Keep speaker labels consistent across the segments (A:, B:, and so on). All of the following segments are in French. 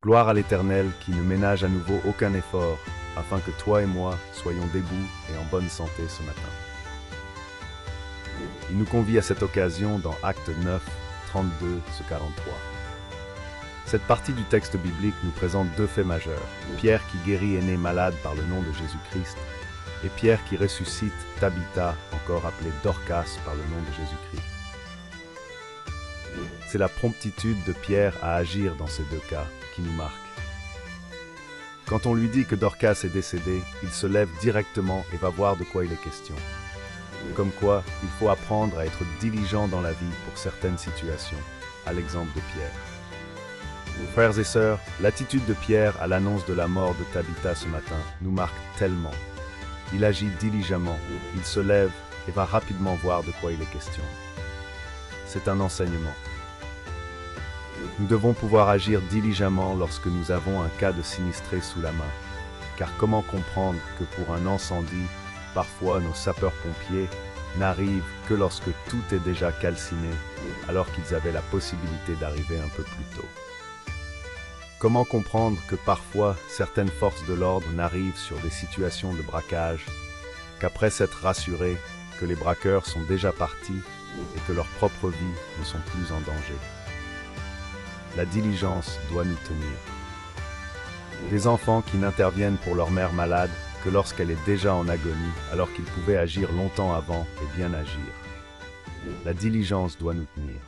A: Gloire à l'Éternel qui ne ménage à nouveau aucun effort, afin que toi et moi soyons debout et en bonne santé ce matin. Il nous convie à cette occasion dans Actes 9, 32, 43. Cette partie du texte biblique nous présente deux faits majeurs. Pierre qui guérit et né malade par le nom de Jésus-Christ, et Pierre qui ressuscite Tabitha, encore appelée Dorcas par le nom de Jésus-Christ. C'est la promptitude de Pierre à agir dans ces deux cas qui nous marque. Quand on lui dit que Dorcas est décédée, il se lève directement et va voir de quoi il est question. Comme quoi, il faut apprendre à être diligent dans la vie pour certaines situations, à l'exemple de Pierre. Frères et sœurs, l'attitude de Pierre à l'annonce de la mort de Tabitha ce matin nous marque tellement. Il agit diligemment, il se lève et va rapidement voir de quoi il est question. C'est un enseignement. Nous devons pouvoir agir diligemment lorsque nous avons un cas de sinistré sous la main. Car comment comprendre que pour un incendie, parfois nos sapeurs-pompiers n'arrivent que lorsque tout est déjà calciné, alors qu'ils avaient la possibilité d'arriver un peu plus tôt. Comment comprendre que parfois certaines forces de l'ordre n'arrivent sur des situations de braquage, qu'après s'être rassurés que les braqueurs sont déjà partis et que leurs propres vies ne sont plus en danger. La diligence doit nous tenir. Des enfants qui n'interviennent pour leur mère malade que lorsqu'elle est déjà en agonie, alors qu'ils pouvaient agir longtemps avant et bien agir. La diligence doit nous tenir.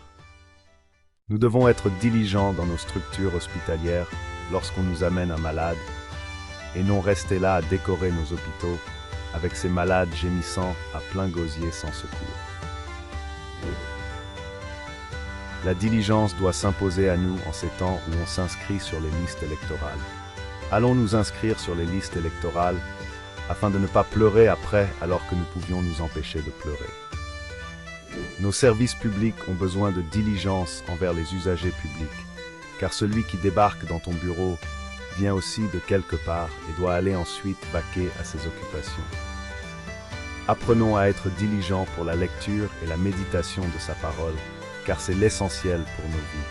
A: Nous devons être diligents dans nos structures hospitalières lorsqu'on nous amène un malade, et non rester là à décorer nos hôpitaux avec ces malades gémissant à plein gosier sans secours. La diligence doit s'imposer à nous en ces temps où on s'inscrit sur les listes électorales. Allons nous inscrire sur les listes électorales afin de ne pas pleurer après alors que nous pouvions nous empêcher de pleurer. Nos services publics ont besoin de diligence envers les usagers publics, car celui qui débarque dans ton bureau vient aussi de quelque part et doit aller ensuite vaquer à ses occupations. Apprenons à être diligents pour la lecture et la méditation de sa parole, car c'est l'essentiel pour nos vies.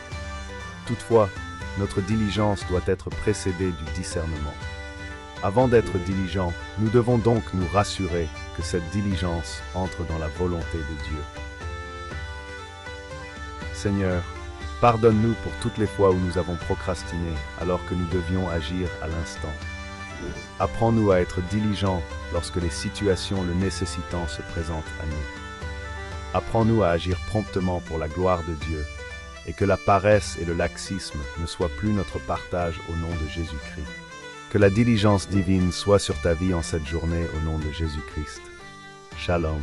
A: Toutefois, notre diligence doit être précédée du discernement. Avant d'être diligents, nous devons donc nous rassurer que cette diligence entre dans la volonté de Dieu. Seigneur, pardonne-nous pour toutes les fois où nous avons procrastiné alors que nous devions agir à l'instant. Apprends-nous à être diligents lorsque les situations le nécessitant se présentent à nous. Apprends-nous à agir promptement pour la gloire de Dieu et que la paresse et le laxisme ne soient plus notre partage au nom de Jésus-Christ. Que la diligence divine soit sur ta vie en cette journée au nom de Jésus-Christ. Shalom.